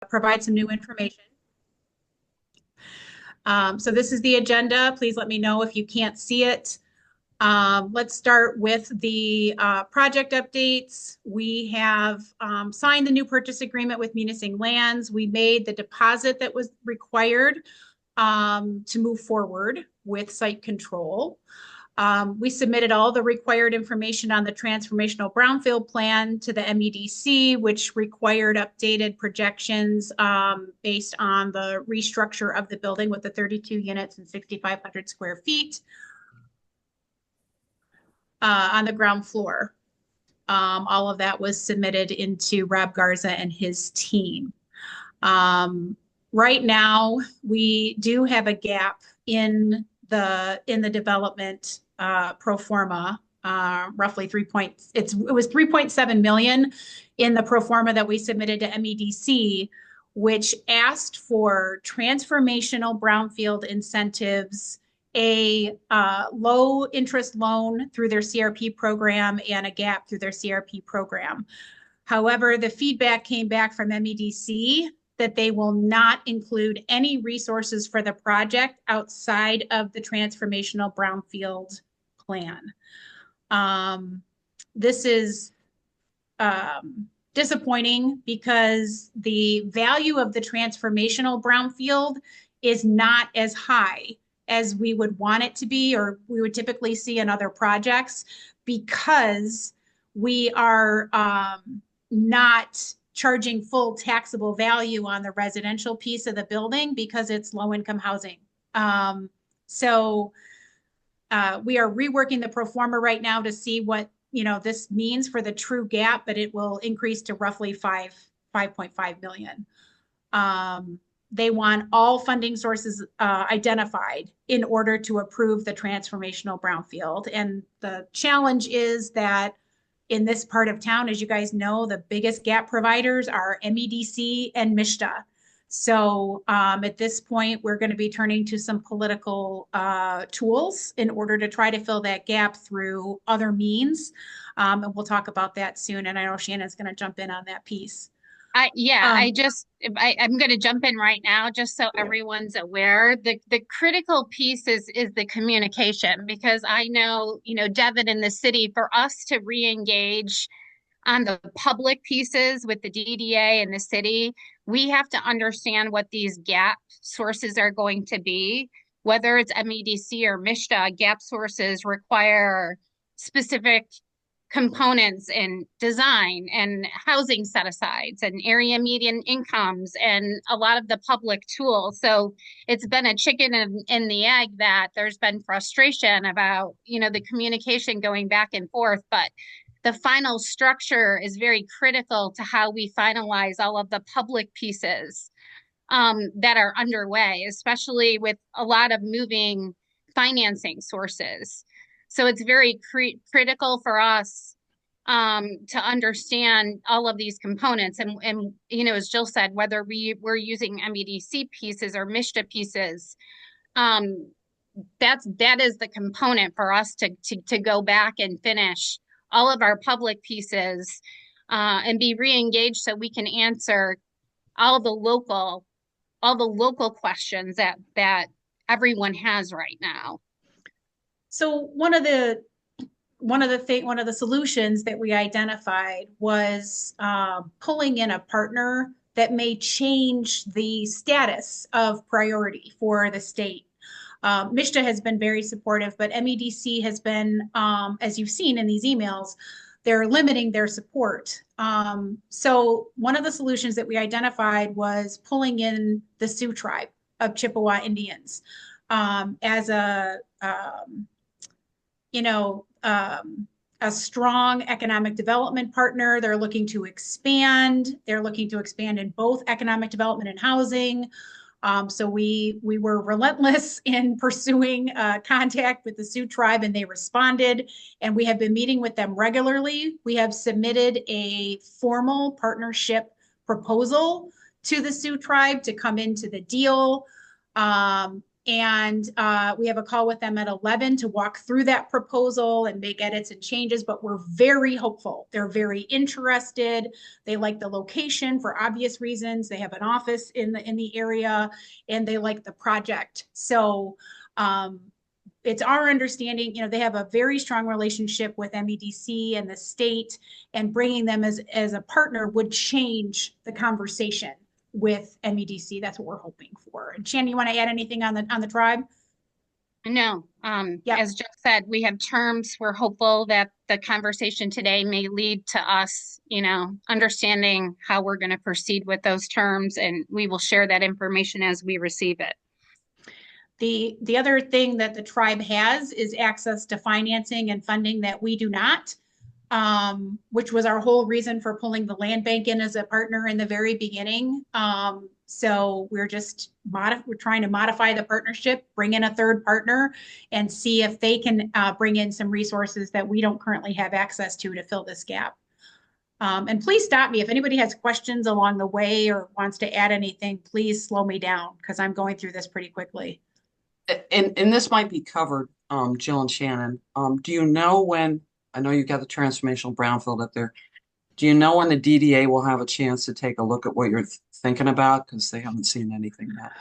provide some new information. So this is the agenda. Please let me know if you can't see it. Let's start with the project updates. We have signed the new purchase agreement with Munising Lands. We made the deposit that was required to move forward with site control. We submitted all the required information on the transformational brownfield plan to the MEDC, which required updated projections based on the restructure of the building with the 32 units and 6,500 square feet on the ground floor. All of that was submitted into Rob Garza and his team. Right now, we do have a gap in the development pro forma, roughly it was 3.7 million in the pro forma that we submitted to MEDC, which asked for transformational brownfield incentives, a low interest loan through their CRP program, and a gap through their CRP program. However, the feedback came back from MEDC that they will not include any resources for the project outside of the transformational brownfield plan. This is disappointing because the value of the transformational brownfield is not as high as we would want it to be, or we would typically see in other projects, because we are not charging full taxable value on the residential piece of the building because it's low income housing. So we are reworking the pro forma right now to see what this means for the true gap, but it will increase to roughly 5.5 million. They want all funding sources identified in order to approve the transformational brownfield. And the challenge is that in this part of town, as you guys know, the biggest gap providers are MEDC and MISTA. So at this point, we're going to be turning to some political tools in order to try to fill that gap through other means. And we'll talk about that soon. And I know Shannon's going to jump in on that piece. I'm going to jump in right now just so everyone's aware. The critical piece is the communication, because I know, Devin, in the city, for us to re-engage on the public pieces with the DDA and the city, we have to understand what these gap sources are going to be. Whether it's MEDC or MISTA, gap sources require specific components in design and housing set asides and area median incomes and a lot of the public tools. So it's been a chicken and the egg that there's been frustration about, the communication going back and forth, but the final structure is very critical to how we finalize all of the public pieces that are underway, especially with a lot of moving financing sources. So it's very critical for us to understand all of these components. And as Jill said, whether we're using MEDC pieces or MISTA pieces, that is the component for us to go back and finish all of our public pieces and be re-engaged so we can answer all the local questions that everyone has right now. So one of the solutions that we identified was pulling in a partner that may change the status of priority for the state. MISTA has been very supportive, but MEDC has been, as you've seen in these emails, they're limiting their support. So one of the solutions that we identified was pulling in the Sioux tribe of Chippewa Indians as a strong economic development partner. They're looking to expand. They're looking to expand in both economic development and housing. So we were relentless in pursuing contact with the Sioux tribe, and they responded, and we have been meeting with them regularly. We have submitted a formal partnership proposal to the Sioux tribe to come into the deal. And we have a call with them at 11 to walk through that proposal and make edits and changes, but we're very hopeful. They're very interested. They like the location for obvious reasons. They have an office in the area, and they like the project. So it's our understanding, they have a very strong relationship with MEDC and the state, and bringing them as a partner would change the conversation with MEDC. That's what we're hoping for. And Shannon, you want to add anything on the tribe? No, Yep. as Jeff said, we have terms. We're hopeful that the conversation today may lead to us, understanding how we're going to proceed with those terms, and we will share that information as we receive it. The other thing that the tribe has is access to financing and funding that we do not, which was our whole reason for pulling the land bank in as a partner in the very beginning. So we're just we're trying to modify the partnership, bring in a third partner, and see if they can bring in some resources that we don't currently have access to fill this gap. And please stop me if anybody has questions along the way or wants to add anything. Please slow me down because I'm going through this pretty quickly. And this might be covered, Jill and Shannon. Do you know when, I know you've got the transformational brownfield up there. Do you know when the DDA will have a chance to take a look at what you're thinking about? Because they haven't seen anything yet.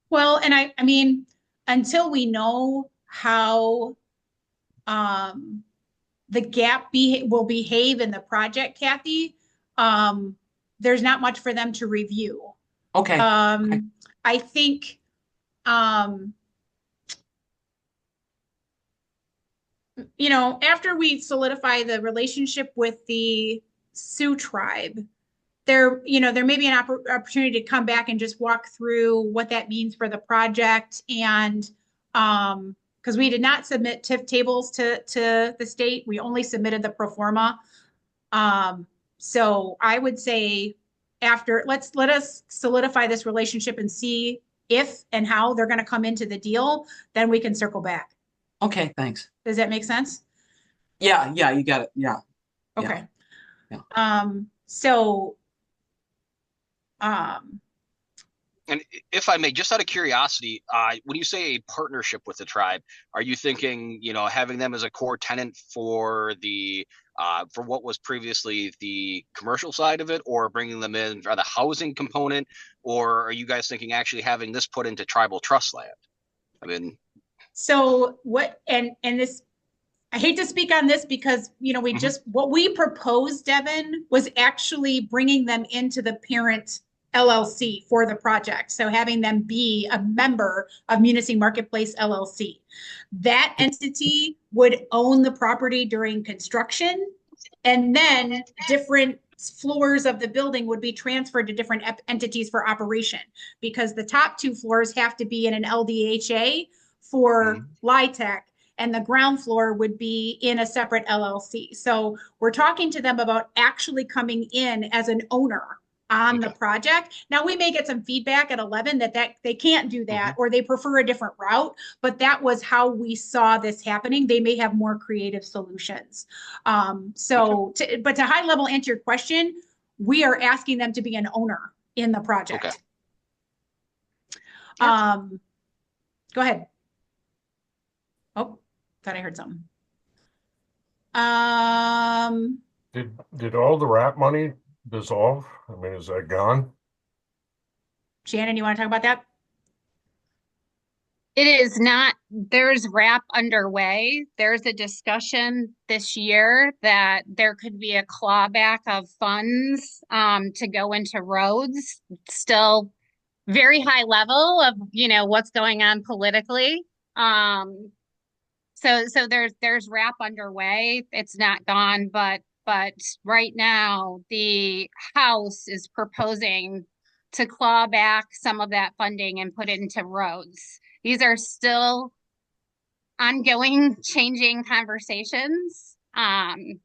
Well, and I mean, until we know how the gap will behave in the project, Kathy, there's not much for them to review. Okay. Okay. I think after we solidify the relationship with the Sioux tribe, there may be an opportunity to come back and just walk through what that means for the project. And because we did not submit TIF tables to the state, we only submitted the pro forma. So I would say let us solidify this relationship and see if and how they're going to come into the deal, then we can circle back. Okay, thanks. Does that make sense? Yeah, you got it. Yeah. Okay. Yeah. And if I may, just out of curiosity, when you say a partnership with the tribe, are you thinking, having them as a core tenant for for what was previously the commercial side of it, or bringing them in for the housing component, or are you guys thinking actually having this put into tribal trust land? I mean, so what, and this, I hate to speak on this because, what we proposed, Devin, was actually bringing them into the parent LLC for the project. So having them be a member of Munising Marketplace LLC. That entity would own the property during construction, and then different floors of the building would be transferred to different entities for operation, because the top two floors have to be in an LDHA for LIHTC, and the ground floor would be in a separate LLC. So we're talking to them about actually coming in as an owner on the project. Now we may get some feedback at 11 that they can't do that, or they prefer a different route, but that was how we saw this happening. They may have more creative solutions. But to high level answer your question, we are asking them to be an owner in the project. Okay. Go ahead. Oh, thought I heard something. Did all the RAP money dissolve? I mean, is that gone? Shannon, you want to talk about that? It is not. There's RAP underway. There's a discussion this year that there could be a clawback of funds to go into roads. Still very high level of what's going on politically. So there's RAP underway. It's not gone, but right now the House is proposing to claw back some of that funding and put it into roads. These are still ongoing, changing conversations. And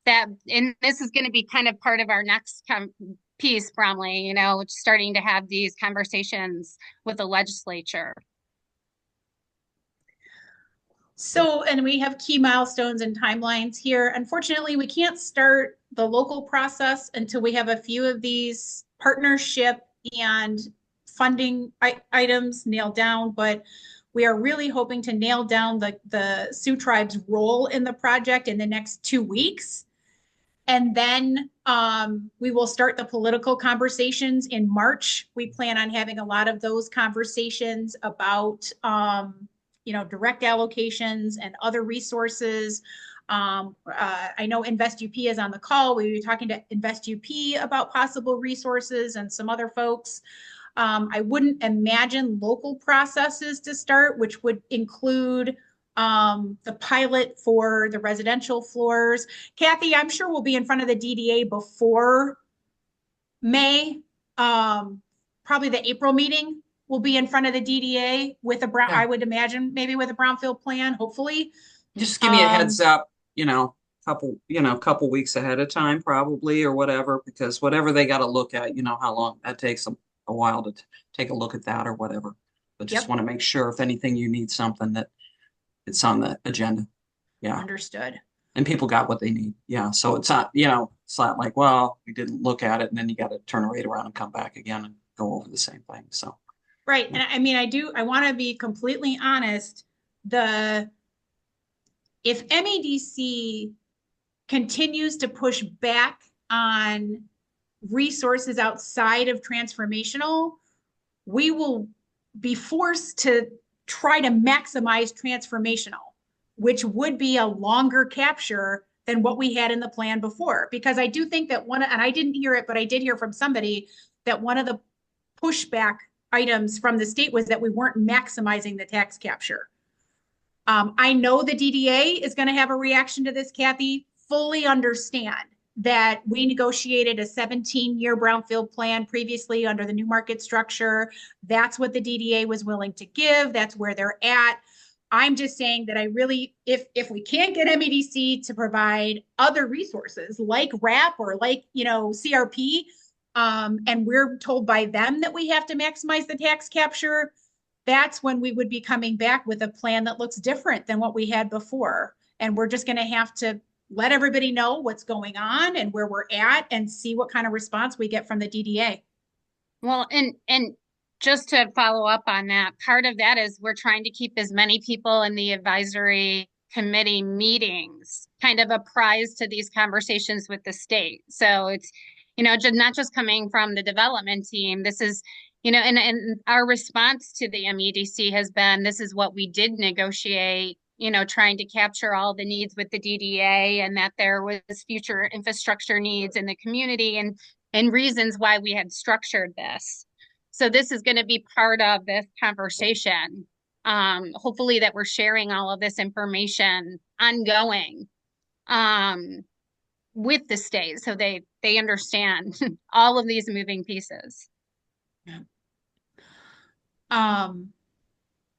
this is going to be kind of part of our next piece, Bromley, starting to have these conversations with the legislature. So, and we have key milestones and timelines here. Unfortunately, we can't start the local process until we have a few of these partnership and funding items nailed down, but we are really hoping to nail down the Sioux Tribe's role in the project in the next 2 weeks. And then we will start the political conversations in March. We plan on having a lot of those conversations about, direct allocations and other resources. I know InvestUP is on the call. We were talking to InvestUP about possible resources and some other folks. I wouldn't imagine local processes to start, which would include the pilot for the residential floors. Kathy, I'm sure we'll be in front of the DDA before May. Probably the April meeting will be in front of the DDA with a brown, I would imagine maybe with a brownfield plan, hopefully. Just give me a heads up, couple weeks ahead of time, probably, or whatever, because whatever they got to look at, how long that takes them a while to take a look at that or whatever. But just want to make sure if anything, you need something that it's on the agenda. Yeah. Understood. And people got what they need. Yeah. So it's not, it's not like, well, we didn't look at it and then you got to turn right around and come back again and go over the same thing. So. Right. And I mean, I want to be completely honest. If MEDC continues to push back on resources outside of transformational, we will be forced to try to maximize transformational, which would be a longer capture than what we had in the plan before. Because I do think that and I didn't hear it, but I did hear from somebody that one of the pushback items from the state was that we weren't maximizing the tax capture. I know the DDA is going to have a reaction to this, Kathy. Fully understand that we negotiated a 17-year brownfield plan previously under the new market structure. That's what the DDA was willing to give. That's where they're at. I'm just saying that I really, if we can't get MEDC to provide other resources like RAP or like, CRP, and we're told by them that we have to maximize the tax capture, that's when we would be coming back with a plan that looks different than what we had before. And we're just going to have to let everybody know what's going on and where we're at and see what kind of response we get from the DDA. Well, and just to follow up on that, part of that is we're trying to keep as many people in the advisory committee meetings kind of apprised to these conversations with the state. So it's, not just coming from the development team. This is, and our response to the MEDC has been, this is what we did negotiate, trying to capture all the needs with the DDA and that there was future infrastructure needs in the community and reasons why we had structured this. So this is going to be part of this conversation. Hopefully that we're sharing all of this information ongoing with the state so they understand all of these moving pieces.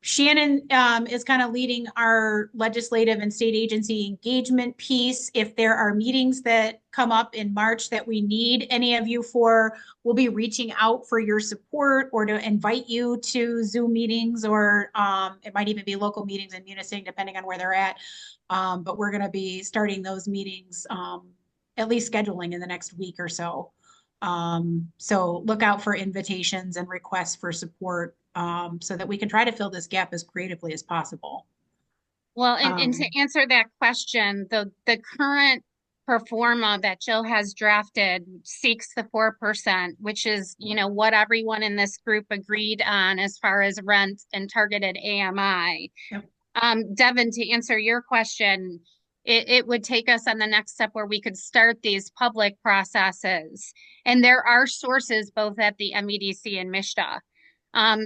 Shannon is kind of leading our legislative and state agency engagement piece. If there are meetings that come up in March that we need any of you for, we'll be reaching out for your support or to invite you to Zoom meetings, or it might even be local meetings in Munising, depending on where they're at. But we're going to be starting those meetings, at least scheduling in the next week or so. So look out for invitations and requests for support, so that we can try to fill this gap as creatively as possible. Well, and to answer that question, the current pro forma that Jill has drafted seeks the 4%, which is, what everyone in this group agreed on as far as rent and targeted AMI. Yep. Devin, to answer your question, it would take us on the next step where we could start these public processes. And there are sources both at the MEDC and MSHDA.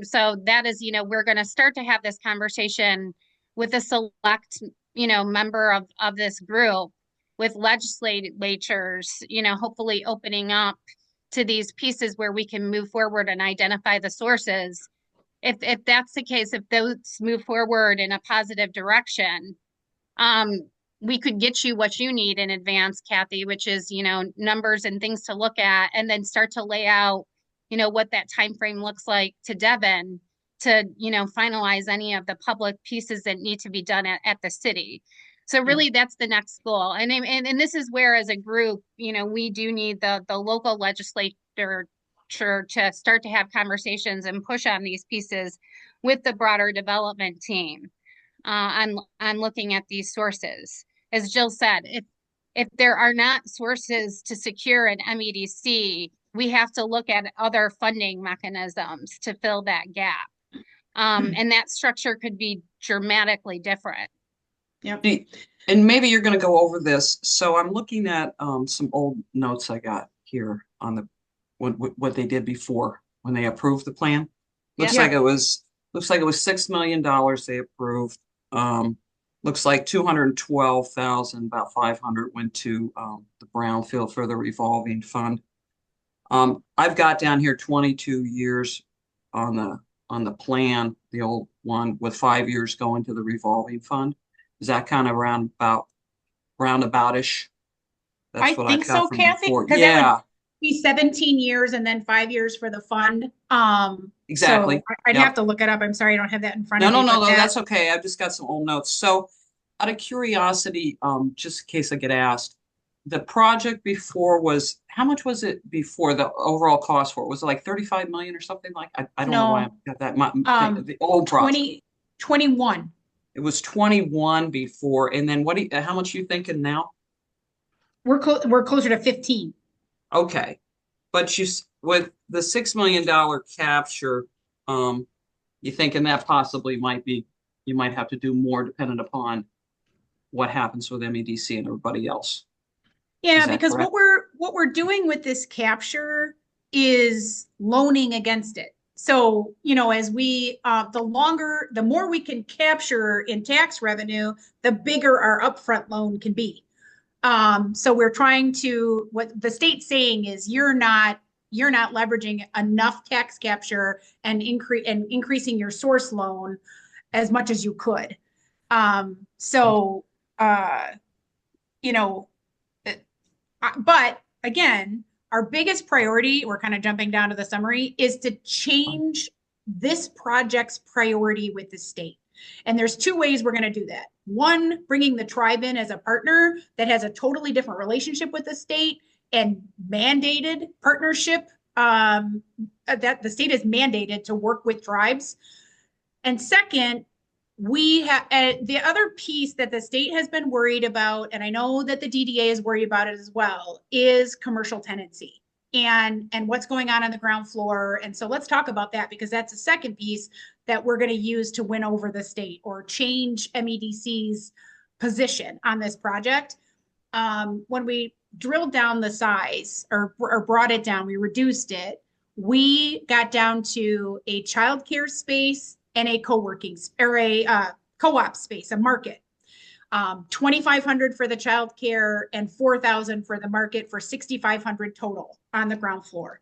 So that is, we're going to start to have this conversation with a select, member of this group, with legislatures, hopefully opening up to these pieces where we can move forward and identify the sources. If that's the case, if those move forward in a positive direction, we could get you what you need in advance, Kathy, which is, numbers and things to look at, and then start to lay out, what that time frame looks like to Devin to, finalize any of the public pieces that need to be done at the city. So really that's the next goal. And this is where, as a group, we do need the local legislator structure to start to have conversations and push on these pieces with the broader development team on looking at these sources. As Jill said, if there are not sources to secure an MEDC, we have to look at other funding mechanisms to fill that gap. And that structure could be dramatically different. Yep. And maybe you're going to go over this. So I'm looking at some old notes I got here on the what they did before when they approved the plan. Looks Yeah. like it was $6 million they approved. Looks like 212,000, about 500 went to the brownfield for the revolving fund. I've got down here 22 years on the plan, the old one, with 5 years going to the revolving fund. Is that kind of roundabout-ish? I That's what think I've got so, from Kathy, before. 'cause that would Yeah, be 17 years and then 5 years for the fund. exactly. So I'd Yep. have to look it up. I'm sorry, I don't have that in front No, of me. no, no, but no, that- that's okay. I've just got some old notes. So out of curiosity, just in case I get asked, the project before was, how much was it before the overall cost for it? Was it like 35 million or something like, I don't know why No. I've got that, Um, the old project. 21. It was 21 before, and then how much you thinking now? We're closer to 15. Okay, but with the $6 million capture, you thinking that possibly you might have to do more dependent upon what happens with MEDC and everybody else. Yeah, Is that because correct? what we're doing with this capture is loaning against it. So, as the more we can capture in tax revenue, the bigger our upfront loan can be. So we're trying to, what the state's saying is you're not leveraging enough tax capture and increasing your source loan as much as you could. So, you know, but again, our biggest priority, we're kind of jumping down to the summary, is to change this project's priority with the state. And there's two ways we're going to do that. One, bringing the tribe in as a partner that has a totally different relationship with the state and mandated partnership, that the state is mandated to work with tribes. And second, we have the other piece that the state has been worried about, and I know that the DDA is worried about it as well, is commercial tenancy and what's going on the ground floor. And so let's talk about that, because that's the second piece that we're going to use to win over the state or change MEDC's position on this project. When we drilled down the size or brought it down, we reduced it. We got down to a childcare space and a co-working or a co-op space, a market. 2,500 for the childcare and 4,000 for the market, for 6,500 total on the ground floor.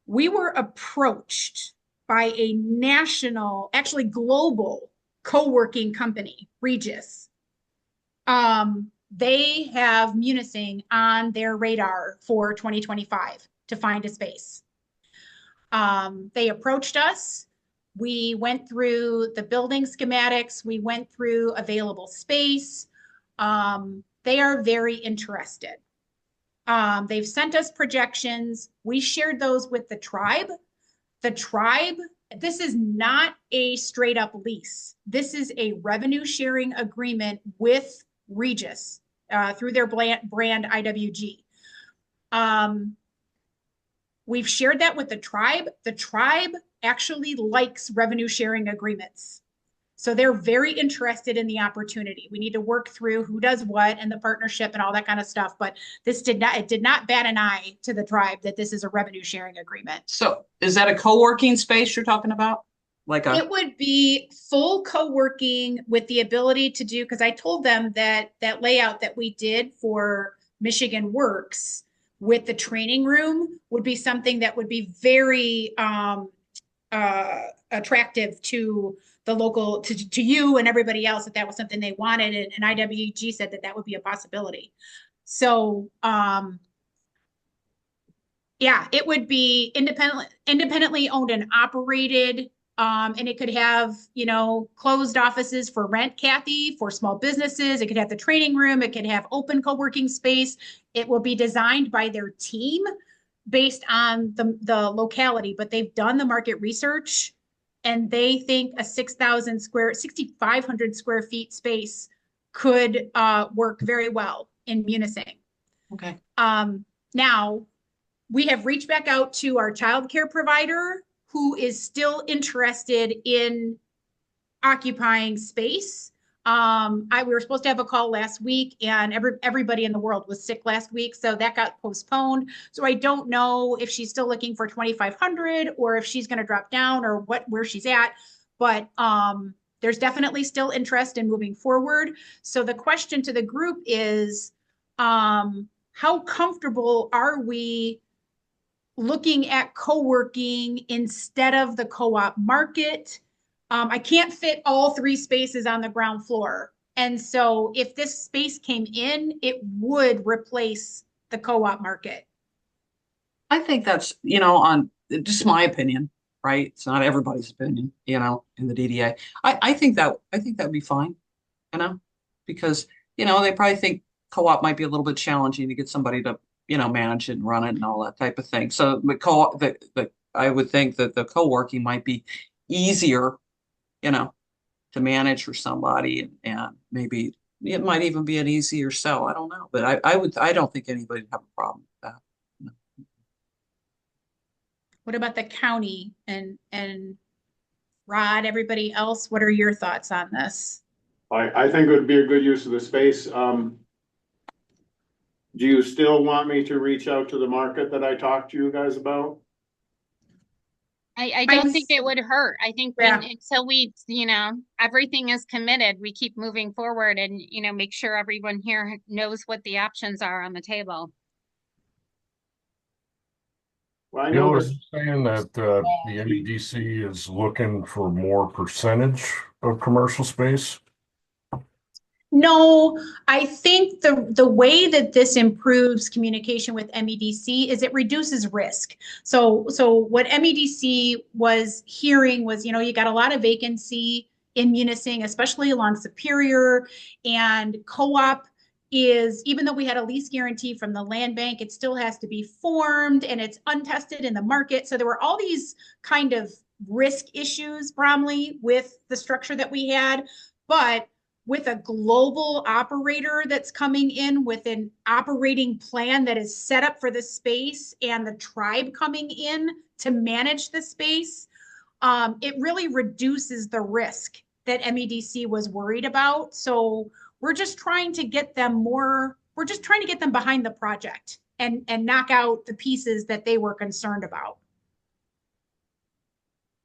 We were approached by a national, actually global co-working company, Regis. They have Munising on their radar for 2025 to find a space. They approached us. We went through the building schematics. We went through available space. They are very interested. They've sent us projections. We shared those with the tribe. The tribe, this is not a straight up lease. This is a revenue sharing agreement with Regis through their brand IWG. We've shared that with the tribe. The tribe actually likes revenue sharing agreements. So they're very interested in the opportunity. We need to work through who does what and the partnership and all that kind of stuff. But it did not bat an eye to the tribe that this is a revenue sharing agreement. So is that a co-working space you're talking about? It would be full co-working with the ability to do, because I told them that layout that we did for Michigan Works with the training room would be something that would be very attractive to the local, to you and everybody else, if that was something they wanted. And IWG said that would be a possibility. So yeah, it would be independently owned and operated. And it could have, closed offices for rent, Kathy, for small businesses. It could have the training room. It could have open co-working space. It will be designed by their team. based on the locality, but they've done the market research and they think a 6,500 square feet space could work very well in Munising. Okay. Now, we have reached back out to our childcare provider who is still interested in occupying space. We were supposed to have a call last week, and everybody in the world was sick last week, so that got postponed. So I don't know if she's still looking for 2,500 or if she's going to drop down or where she's at. But there's definitely still interest in moving forward. So the question to the group is, how comfortable are we looking at co-working instead of the co-op market? I can't fit all 3 spaces on the ground floor. And so if this space came in, it would replace the co-op market. I think that's, on just my opinion, right? It's not everybody's opinion, in the DDA. I think that'd be fine, because, they probably think co-op might be a little bit challenging to get somebody to, manage it and run it and all that type of thing. So I would think that the co-working might be easier, to manage for somebody, and maybe it might even be an easier sell. I don't know, but I don't think anybody would have a problem with that. What about the county and Rod, everybody else? What are your thoughts on this? I think it would be a good use of the space. Do you still want me to reach out to the market that I talked to you guys about? I don't think it would hurt. I think Yeah. until everything is committed, we keep moving forward and, make sure everyone here knows what the options are on the table. Well, I Bill, know are this. you saying that the MEDC is looking for more percentage of commercial space? No, I think the way that this improves communication with MEDC is it reduces risk. So what MEDC was hearing was, you got a lot of vacancy in Munising, especially along Superior, and co-op is, even though we had a lease guarantee from the land bank, it still has to be formed and it's untested in the market. So there were all these kind of risk issues, Bromley, with the structure that we had. But with a global operator that's coming in with an operating plan that is set up for the space and the tribe coming in to manage the space, it really reduces the risk that MEDC was worried about. So we're just trying to get them behind the project and knock out the pieces that they were concerned about.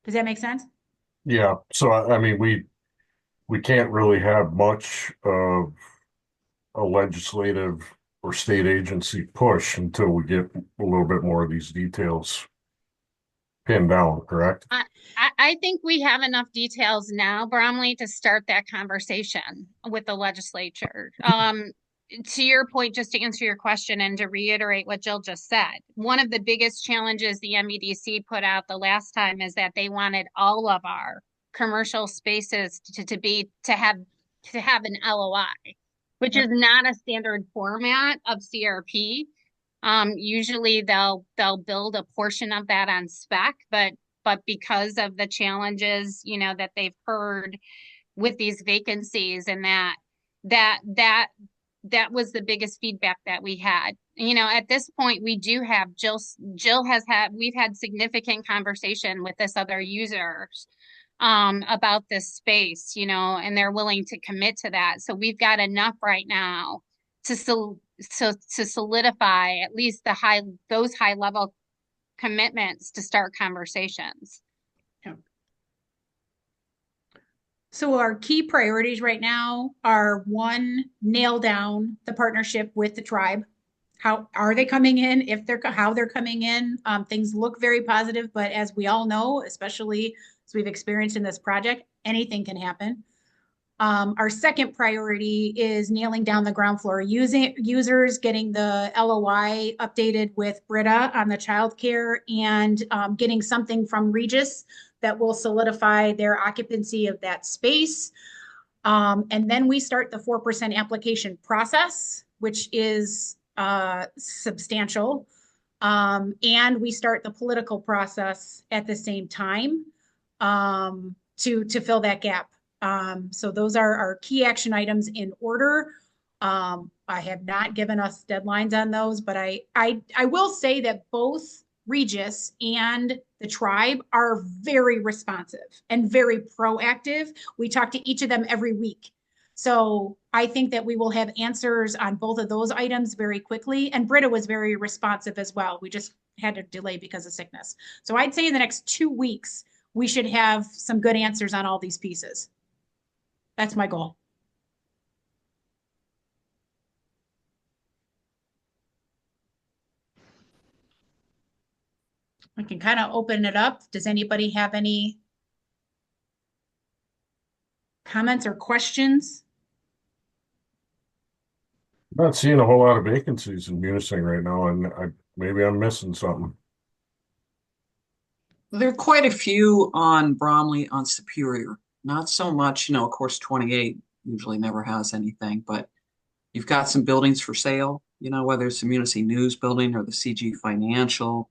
Does that make sense? Yeah. So, I mean, we can't really have much of a legislative or state agency push until we get a little bit more of these details pinned down, correct? I think we have enough details now, Bromley, to start that conversation with the legislature. To your point, just to answer your question and to reiterate what Jill just said, one of the biggest challenges the MEDC put out the last time is that they wanted all of our commercial spaces to have an LOI, which is not a standard format of CRP. Usually they'll build a portion of that on spec, but because of the challenges, that they've heard with these vacancies and that was the biggest feedback that we had. At this point, we do have we've had significant conversation with this other users about this space, and they're willing to commit to that. So we've got enough right now to solidify at least those high level commitments to start conversations. Yeah. So our key priorities right now are, 1, nail down the partnership with the tribe. How are they coming in? How they're coming in. Things look very positive, but as we all know, especially as we've experienced in this project, anything can happen. Our second priority is nailing down the ground floor users, getting the LOI updated with Britta on the childcare, and getting something from Regis that will solidify their occupancy of that space. And then we start the 4% application process, which is substantial. And we start the political process at the same time to fill that gap. So those are our key action items in order. I have not given us deadlines on those, but I will say that both Regis and the tribe are very responsive and very proactive. We talk to each of them every week. So I think that we will have answers on both of those items very quickly. And Britta was very responsive as well. We just had to delay because of sickness. So I'd say in the next 2 weeks, we should have some good answers on all these pieces. That's my goal. I can kind of open it up. Does anybody have any comments or questions? Not seeing a whole lot of vacancies in Munising right now, and maybe I'm missing something. There are quite a few on Bromley on Superior. Not so much, of course, 28 usually never has anything, but you've got some buildings for sale, whether it's the Munising News building or the CG Financial.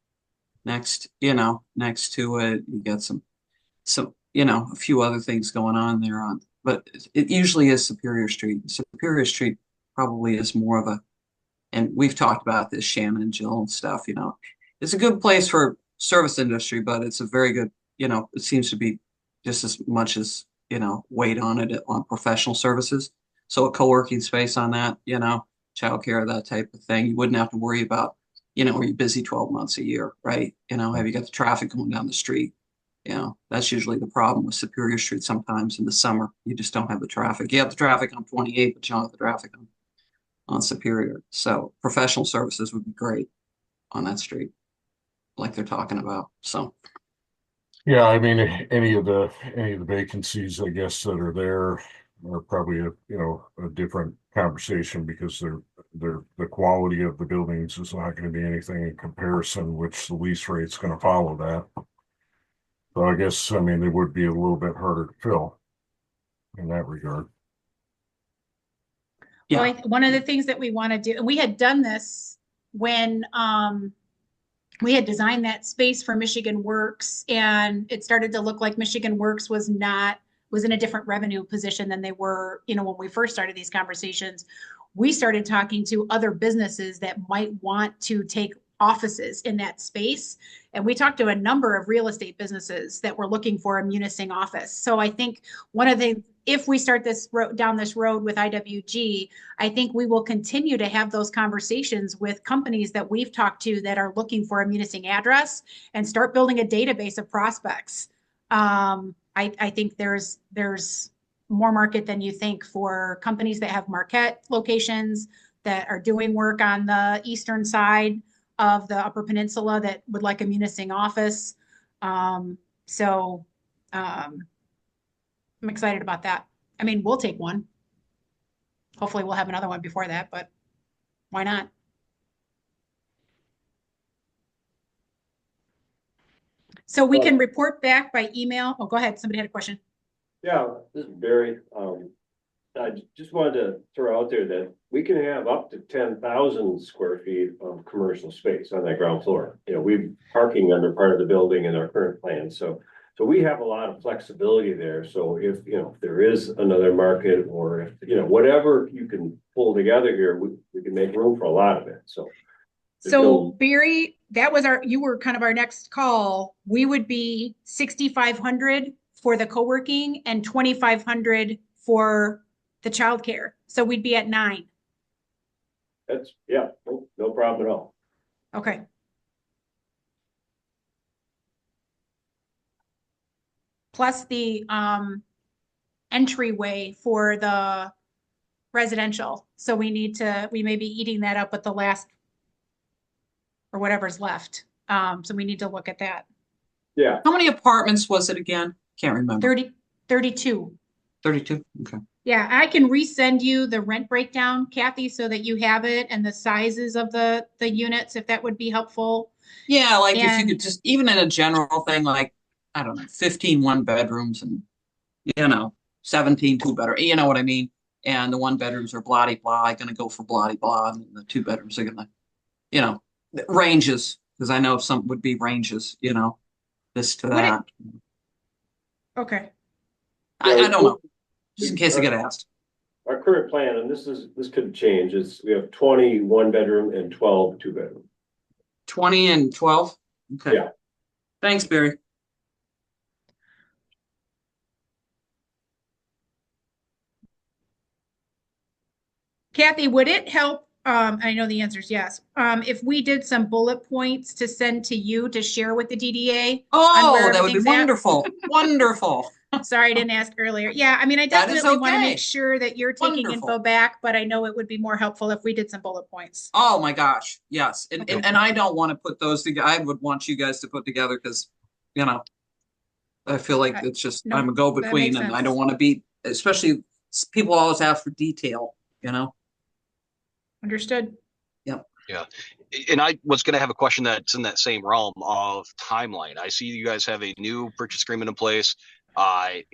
Next to it, you got some, a few other things going on there but it usually is Superior Street. Superior Street probably is more of and we've talked about this, Shannon and Jill and stuff, it's a good place for service industry, but it's a very good, it seems to be just as much as, weight on it on professional services. So a co-working space on that, childcare, that type of thing. You wouldn't have to worry about, are you busy 12 months a year, right? Have you got the traffic going down the street? That's usually the problem with Superior Street sometimes in the summer. You just don't have the traffic. You have the traffic on 28, but you don't have the traffic on Superior. So professional services would be great on that street, like they're talking about. So Yeah, I mean, any of the vacancies, I guess, that are there are probably a different conversation because the quality of the buildings is not going to be anything in comparison, which the lease rate's going to follow that. So I guess, I mean, it would be a little bit harder to fill in that regard. Well, yeah, one of the things that we want to do, and we had done this when we had designed that space for Michigan Works, and it started to look like Michigan Works was in a different revenue position than they were, when we first started these conversations. We started talking to other businesses that might want to take offices in that space. And we talked to a number of real estate businesses that were looking for a Munising office. So I think if we start down this road with IWG, I think we will continue to have those conversations with companies that we've talked to that are looking for a Munising address and start building a database of prospects. I think there's more market than you think for companies that have Marquette locations that are doing work on the eastern side of the Upper Peninsula that would like a Munising office. So I'm excited about that. I mean, we'll take one. Hopefully we'll have another one before that, but why not? So we can report back by email. Oh, go ahead. Somebody had a question. Yeah, this is Barry. I just wanted to throw out there that we can have up to 10,000 square feet of commercial space on that ground floor. We've parking under part of the building in our current plan. So we have a lot of flexibility there. So if there is another market, or if, whatever you can pull together here, we can make room for a lot of it. So Barry, you were kind of our next call. We would be 6,500 for the co-working and 2,500 for the childcare. So we'd be at 9. That's, no problem at all. Okay. Plus the entryway for the residential. So we may be eating that up with the last or whatever's left. So we need to look at that. Yeah. how many apartments was it again? Can't remember. 32. 32. Okay. Yeah, I can resend you the rent breakdown, Kathy, so that you have it and the sizes of the units, if that would be helpful. Yeah, like if you could just, even in a general thing, like, I don't know, 15 one-bedrooms and, 17 two-bedroom, you know what I mean? And the one-bedrooms are blah-de-blah, going to go for blah-de-blah, and the two-bedrooms are going to, ranges, because I know some would be ranges, you know, this to Would it- that. Okay. I don't know, just in case I get asked. Our current plan, and this could change, is we have 20 1-bedroom and 12 2-bedroom. 20 and 12? Okay. Yeah. Thanks, Barry. Kathy, would it help? I know the answer is yes. If we did some bullet points to send to you to share with the DDA? Oh, where that would be everything's at? wonderful. Wonderful. Sorry, I didn't ask earlier. Yeah, I mean, I That is definitely want to okay. make sure that you're taking Wonderful. info back, but I know it would be more helpful if we did some bullet points. Oh my gosh, yes. And Okay. and I don't want to put those together. I would want you guys to put together because, you know, I feel like it's just, No, I'm a that go-between makes and I sense. don't want to be, especially people always ask for detail, you know? Understood. Yeah. And I was going to have a question that's in that same realm of timeline. I see you guys have a new purchase agreement in place. And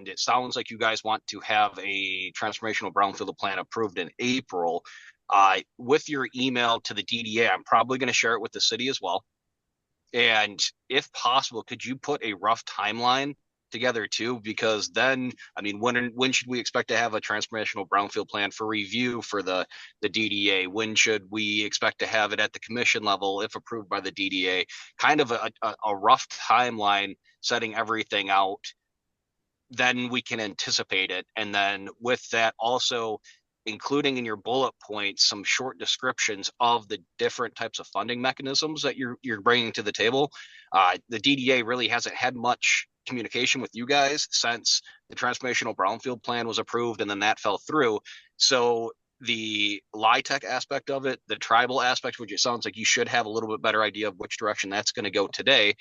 it sounds like you guys want to have a transformational brownfield plan approved in April. With your email to the DDA, I'm probably going to share it with the city as well. And if possible, could you put a rough timeline together too? Because then, I mean, when should we expect to have a transformational brownfield plan for review for the DDA? When should we expect to have it at the commission level if approved by the DDA? Kind of a rough timeline setting everything out. Then we can anticipate it. And then with that also including in your bullet points some short descriptions of the different types of funding mechanisms that you're bringing to the table. The DDA really hasn't had much communication with you guys since the transformational brownfield plan was approved and then that fell through. So the LIHTC aspect of it, the tribal aspect, which it sounds like you should have a little bit better idea of which direction that's going to go today.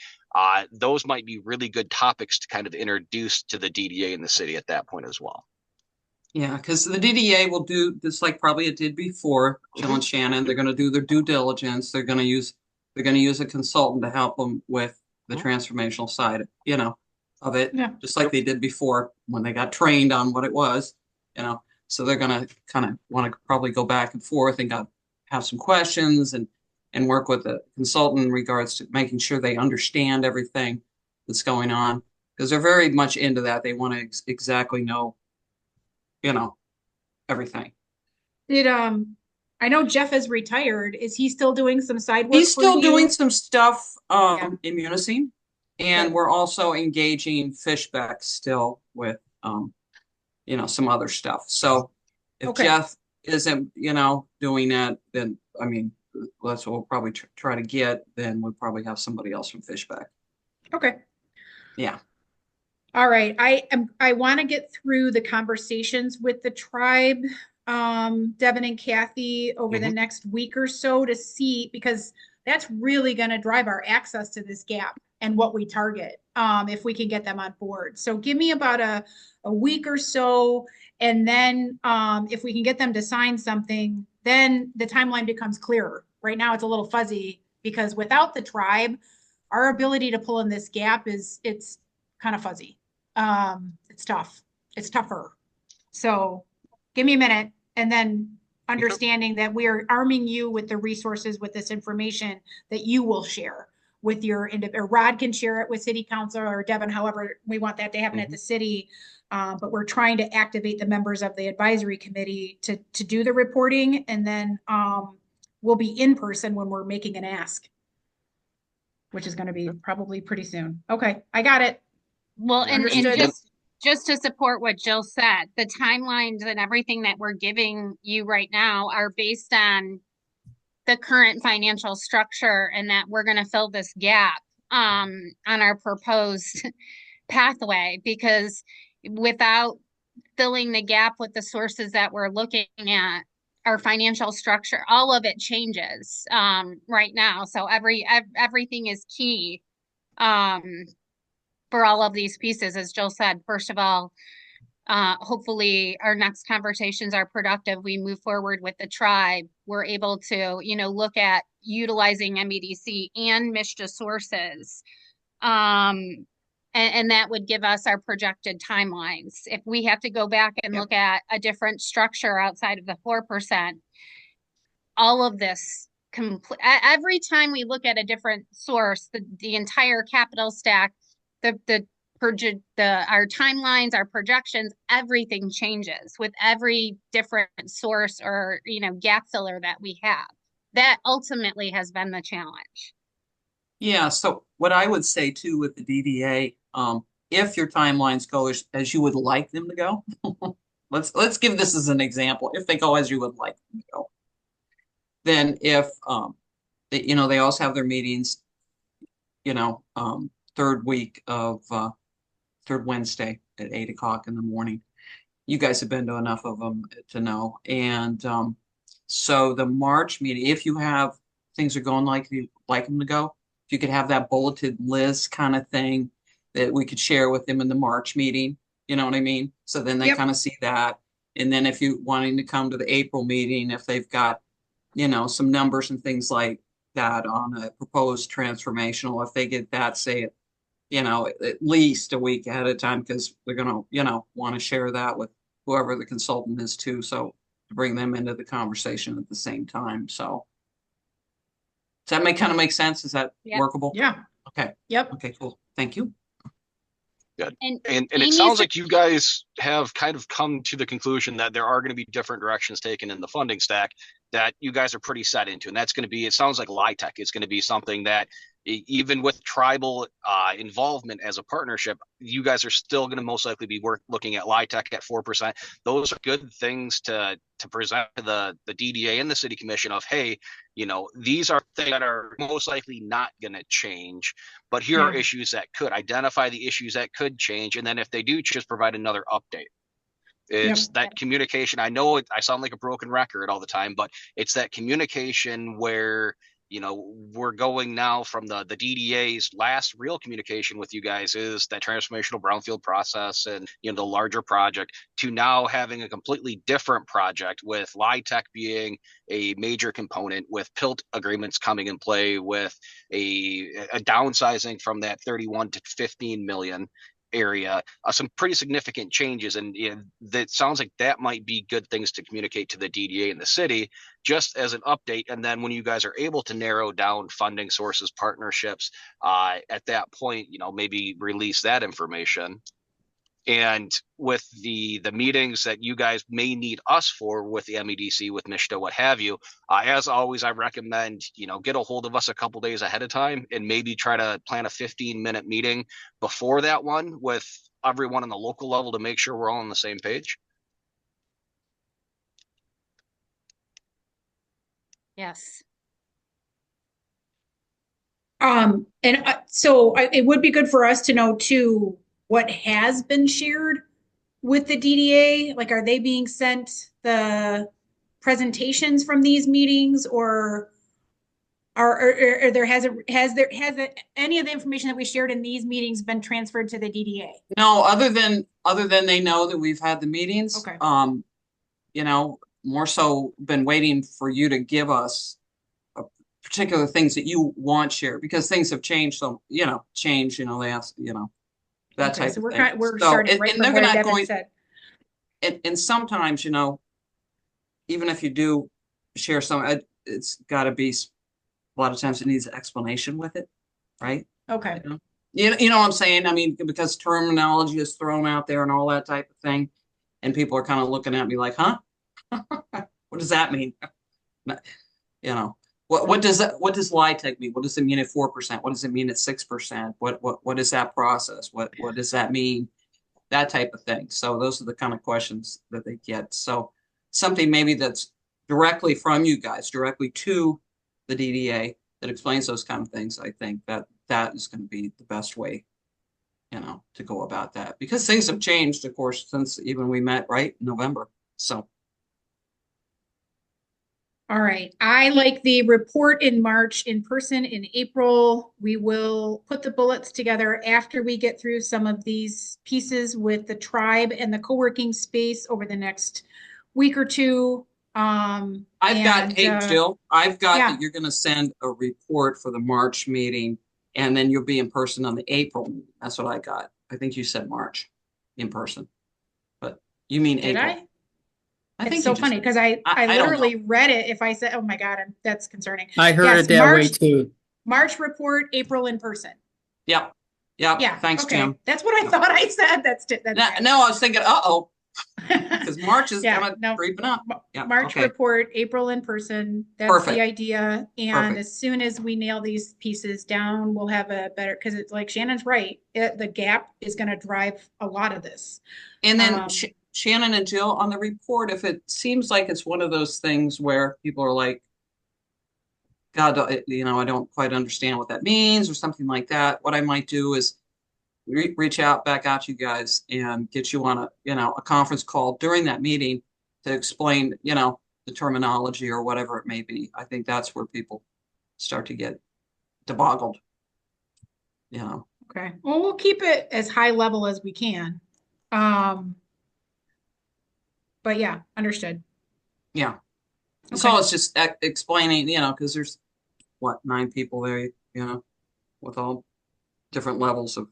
Those might be really good topics to kind of introduce to the DDA in the city at that point as well. Yeah, because the DDA will do this like probably it did before, Jill and Shannon. They're going to do their due diligence. They're going to use a consultant to help them with the transformational side, you know, of it, just like they did before when they got trained on what it was, you know. So they're going to kind of want to probably go back and forth and have some questions and work with the consultant in regards to making sure they understand everything that's going on because they're very much into that. They want to exactly know, you know, everything. I know Jeff is retired. Is he still doing some side work? He's still for doing you? some stuff Yeah. in Munising, and Okay. we're also engaging Fishbeck still with you know, some other stuff. So if Okay. Jeff isn't, you know, doing that, then I mean that's what we'll probably try to get. Then we'll probably have somebody else from Fishbeck. Okay. Yeah. All right. I want to get through the conversations with the tribe, Devin and Kathy over the next week or so to see, because that's really going to drive our access to this gap and what we target, if we can get them on board. So give me about a week or so. And then, if we can get them to sign something, then the timeline becomes clearer. Right now it's a little fuzzy because without the tribe, our ability to pull in this gap it's kind of fuzzy. It's tough. It's tougher. So give me a minute and then understanding that we are arming you with the resources with this information that you will share with your, or Rod can share it with city council or Devin, however we want that to happen at the city. But we're trying to activate the members of the advisory committee to do the reporting. And then we'll be in person when we're making an ask, which is going to be probably pretty soon. Okay, I got it. Well, and Understood. just to support what Jill said, the timelines and everything that we're giving you right now are based on the current financial structure and that we're going to fill this gap on our proposed pathway, because without filling the gap with the sources that we're looking at, our financial structure, all of it changes right now. So everything is key for all of these pieces. As Jill said, first of all, hopefully our next conversations are productive. We move forward with the tribe. We're able to, you know, look at utilizing MEDC and MSHDA sources. And that would give us our projected timelines. If we have to go back and look at a different structure outside of the 4%, all of this every time we look at a different source, the entire capital stack, our timelines, our projections, everything changes with every different source or, gap filler that we have. That ultimately has been the challenge. Yeah, so what I would say too with the DDA, if your timelines go as you would like them to go, let's give this as an example. If they go as you would like them to go, then if they also have their meetings, third week of third Wednesday at 8 o'clock in the morning. You guys have been to enough of them to know. And so the March meeting, if you have things are going like you like them to go, if you could have that bulleted list kind of thing that we could share with them in the March meeting, you know what I mean? So then they Yep. kind of see that. And then if you wanting to come to the April meeting, if they've got, some numbers and things like that on a proposed transformational, if they get that, say at least a week ahead of time, because they're going to, want to share that with whoever the consultant is too. So to bring them into the conversation at the same time. So does that kind of make sense? Is that Yep. workable? Yeah. Okay. Yep. Okay, cool. Thank you. Good. And it Amy's- sounds like you guys have kind of come to the conclusion that there are going to be different directions taken in the funding stack that you guys are pretty set into. And that's going to be, it sounds like LIHTC is going to be something that even with tribal involvement as a partnership, you guys are still going to most likely be looking at LIHTC at 4%. Those are good things to present to the DDA and the city commission of, hey, these are things that are most likely not going to change, but here are issues that could. Identify the issues that could change, and then if they do, just provide another update. It's that communication. I know I sound like a broken record all the time, but it's that communication where we're going now from the DDA's last real communication with you guys is that transformational brownfield process and the larger project, to now having a completely different project with LIHTC being a major component, with PILT agreements coming in play, with a downsizing from that 31 to 15 million area, some pretty significant changes. And that sounds like that might be good things to communicate to the DDA and the city just as an update. And then when you guys are able to narrow down funding sources, partnerships, at that point, maybe release that information. And with the meetings that you guys may need us for with the MEDC, with MISHTA, what have you, as always, I recommend, get a hold of us a couple days ahead of time and maybe try to plan a 15-minute meeting before that one with everyone on the local level to make sure we're all on the same page. Yes. It would be good for us to know too what has been shared with the DDA. Like, are they being sent the presentations from these meetings, or has any of the information that we shared in these meetings been transferred to the DDA? No, other than they know that we've had the meetings. Okay. More so been waiting for you to give us particular things that you want shared, because things have changed. So, change, they ask, that type of thing. We're starting right from where Devin said. And sometimes, even if you do share some, it's got to be, a lot of times it needs an explanation with it, right? Okay. You know what I'm saying? I mean, because terminology is thrown out there and all that type of thing, and people are kind of looking at me like, huh? What does that mean? What does LIHTC mean? What does it mean at 4%? What does it mean at 6%? What is that process? What does that mean? That type of thing. So those are the kind of questions that they get. So something maybe that's directly from you guys, directly to the DDA, that explains those kind of things. I think that is going to be the best way, to go about that, because things have changed, of course, since even we met right in November. So. All right. I like the report in March, in person in April. We will put the bullets together after we get through some of these pieces with the tribe and the co-working space over the next week or two. Jill, I've got yeah. that you're going to send a report for the March meeting, and then you'll be in person on the April meeting. That's what I got. I think you said March in person, but you mean Did April. I It's think so you just, funny because I I don't know. literally read it. If I said, oh my God, that's concerning. I heard Yes, it that way March, too. March report, April in person. Yep. Yep. Yeah. Thanks, Okay. Jim. That's what I thought I said. That's No, I was thinking, uh-oh, because March is Yeah, kind of no. creeping up. Yeah. March Okay. report, April in person. That's Perfect. the idea. And Perfect. as soon as we nail these pieces down, we'll have a better, because it's like Shannon's right. The gap is going to drive a lot of this. And then Um, Shannon and Jill on the report, if it seems like it's one of those things where people are like, God, I don't quite understand what that means or something like that. What I might do is reach out back out to you guys and get you on a conference call during that meeting to explain, the terminology or whatever it may be. I think that's where people start to get deboggled. Okay. Well, we'll keep it as high level as we can. But yeah, understood. Yeah. Okay. So it's just explaining, because there's 9 people there, with all different levels of,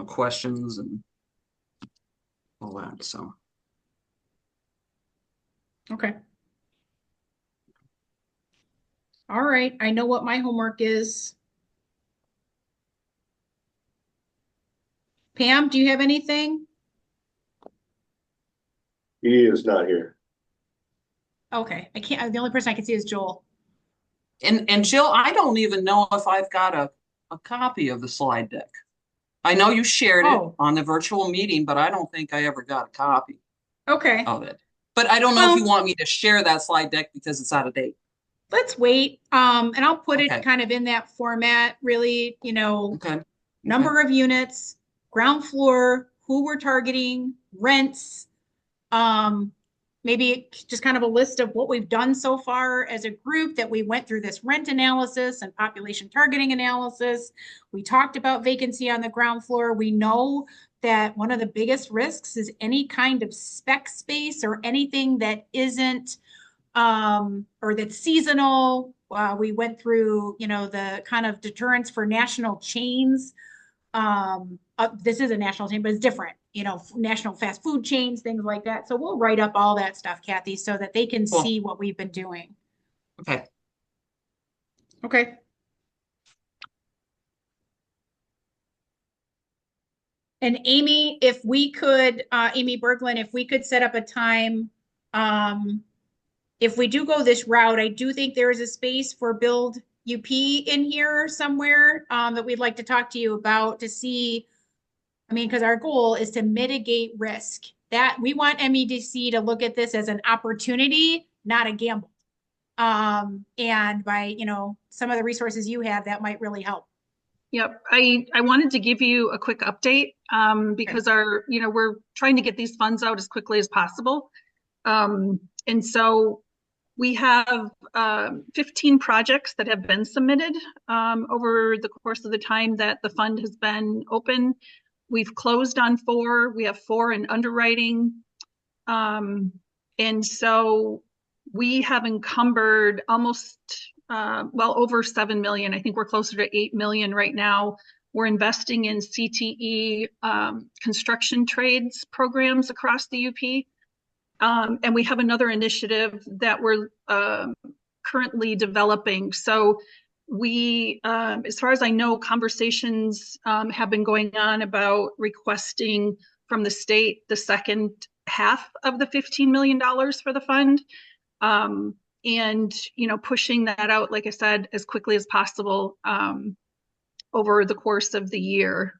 questions and all that. So. Okay. All right. I know what my homework is. Pam, do you have anything? He is not here. Okay. I can't, the only person I can see is Joel. And Jill, I don't even know if I've got a copy of the slide deck. I know you shared it on the virtual meeting, but I don't think I ever got a copy Okay. of it. But I don't know if you want me to share that slide deck because it's out of date. Let's wait. And I'll put it kind of in that format, really, number of units, ground floor, who we're targeting, rents, maybe just kind of a list of what we've done so far as a group, that we went through this rent analysis and population targeting analysis. We talked about vacancy on the ground floor. We know that one of the biggest risks is any kind of spec space or anything that isn't or that's seasonal. We went through, the kind of deterrence for national chains. This is a national chain, but it's different, national fast food chains, things like that. So we'll write up all that stuff, Kathy, so that they can see what we've been doing. Okay. Okay. And Amy, if we could, Amy Berglund, if we could set up a time, if we do go this route, I do think there is a space for Build UP in here somewhere that we'd like to talk to you about to see. I mean, because our goal is to mitigate risk. That we want MEDC to look at this as an opportunity, not a gamble. And by, some of the resources you have, that might really help. Yep. I wanted to give you a quick update because we're trying to get these funds out as quickly as possible. And so we have 15 projects that have been submitted over the course of the time that the fund has been open. We've closed on 4. We have 4 in underwriting. And so we have encumbered almost, over 7 million. I think we're closer to 8 million right now. We're investing in CTE construction trades programs across the UP. And we have another initiative that we're currently developing. So we, as far as I know, conversations have been going on about requesting from the state the second half of the $15 million for the fund. And, pushing that out, like I said, as quickly as possible over the course of the year.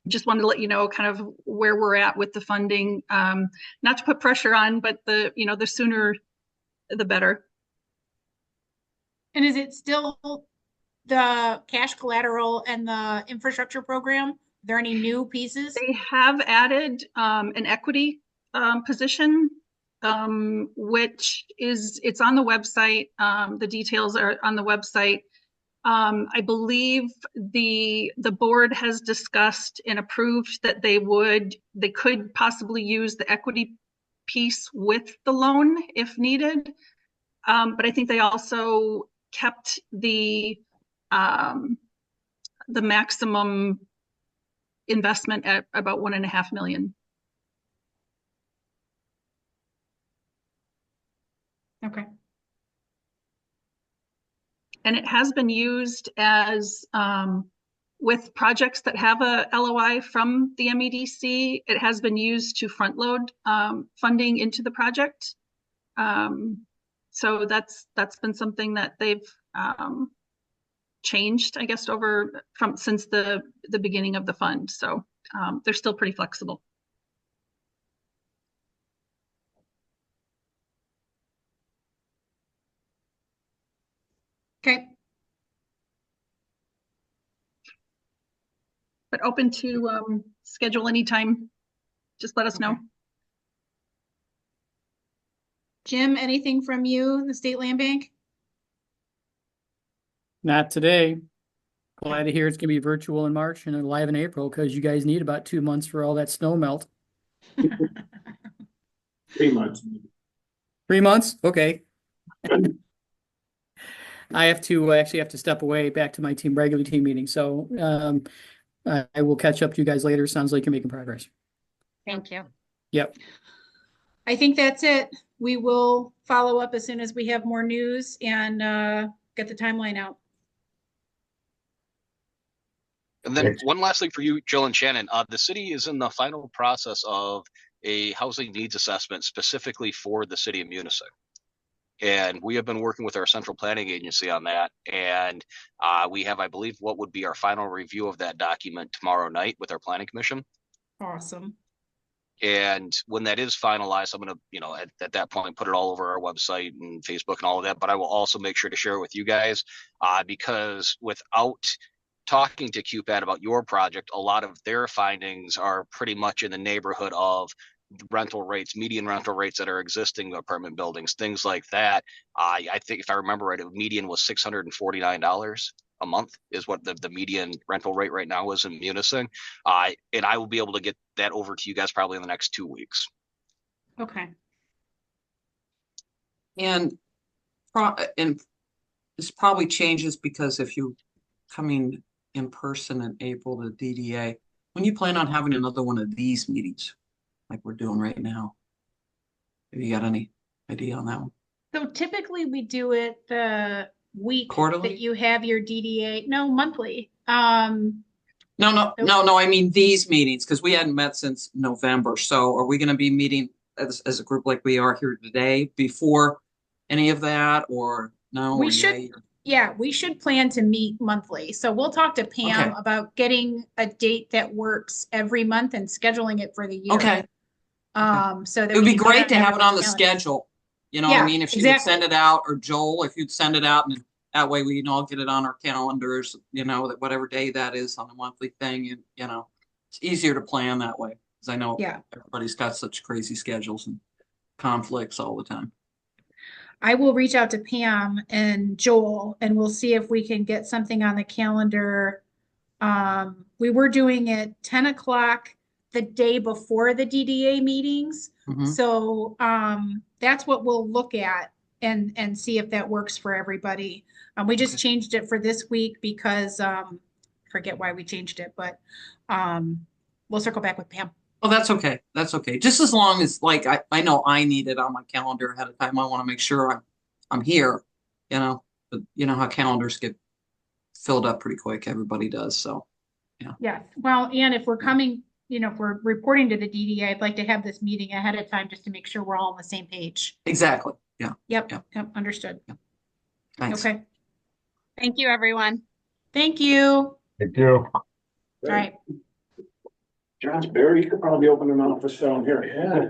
Just wanted to let you know kind of where we're at with the funding, not to put pressure on, but the sooner the better. And is it still the cash collateral and the infrastructure program? Are there any new pieces? They have added an equity position, which it's on the website. The details are on the website. I believe the board has discussed and approved that they could possibly use the equity piece with the loan if needed. But I think they also kept the maximum investment at about $1.5 million. Okay. And it has been used as, with projects that have a LOI from the MEDC, it has been used to front load funding into the project. So that's been something that they've changed, I guess, since the beginning of the fund. So they're still pretty flexible. Okay. But open to schedule anytime. Just let us know. Jim, anything from you, the State Land Bank? Not today. Glad to hear it's gonna be virtual in March and live in April because you guys need about 2 months for all that snow melt. 3 months. 3 months? Okay. I actually have to step away back to my regular team meeting. So I will catch up to you guys later. Sounds like you're making progress. Thank you. Yep. I think that's it. We will follow up as soon as we have more news and get the timeline out. And then one last thing for you, Jill and Shannon. The city is in the final process of a housing needs assessment specifically for the city of Munising. And we have been working with our central planning agency on that. And we have, I believe, what would be our final review of that document tomorrow night with our planning commission. Awesome. And when that is finalized, I'm going to, at that point, put it all over our website and Facebook and all of that. But I will also make sure to share it with you guys because without talking to QPAD about your project, a lot of their findings are pretty much in the neighborhood of rental rates, median rental rates that are existing apartment buildings, things like that. I think if I remember right, median was $649 a month is what the median rental rate right now is in Munising. And I will be able to get that over to you guys probably in the next 2 weeks. Okay. And this probably changes because if you coming in person in April to DDA, when you plan on having another one of these meetings like we're doing right now? Have you got any idea on that one? So typically we do it the week Quarterly? that you have your DDA, no, monthly. No, I mean these meetings, because we hadn't met since November. So are we going to be meeting as a group like we are here today before any of that, or no? We should, yeah, we should plan to meet monthly. So we'll talk to Pam about getting a date that works every month and scheduling it for the year. Okay. So that it would be great to have it on the calendar. schedule. You know what I mean? If you would send it out, or Joel, if you'd send it out, and that way we can all get it on our calendars, that whatever day that is on a monthly thing, and it's easier to plan that way. Because I know everybody's got such crazy schedules and conflicts all the time. I will reach out to Pam and Joel and we'll see if we can get something on the calendar. We were doing it 10 o'clock the day before the DDA meetings. So that's what we'll look at and see if that works for everybody. We just changed it for this week because forget why we changed it, but we'll circle back with Pam. Oh, that's okay. That's okay. Just as long as I know I need it on my calendar ahead of time. I want to make sure I'm here, but you know how calendars get filled up pretty quick. Everybody does. So, yeah. Yeah. Well, and if we're coming, if we're reporting to the DDA, I'd like to have this meeting ahead of time just to make sure we're all on the same page. Exactly. Yeah. Yep. Understood. Yeah. Thanks. Okay. Thank you, everyone. Thank you. Thank you. All right. John's Barry, you could probably open an office down here. Yeah.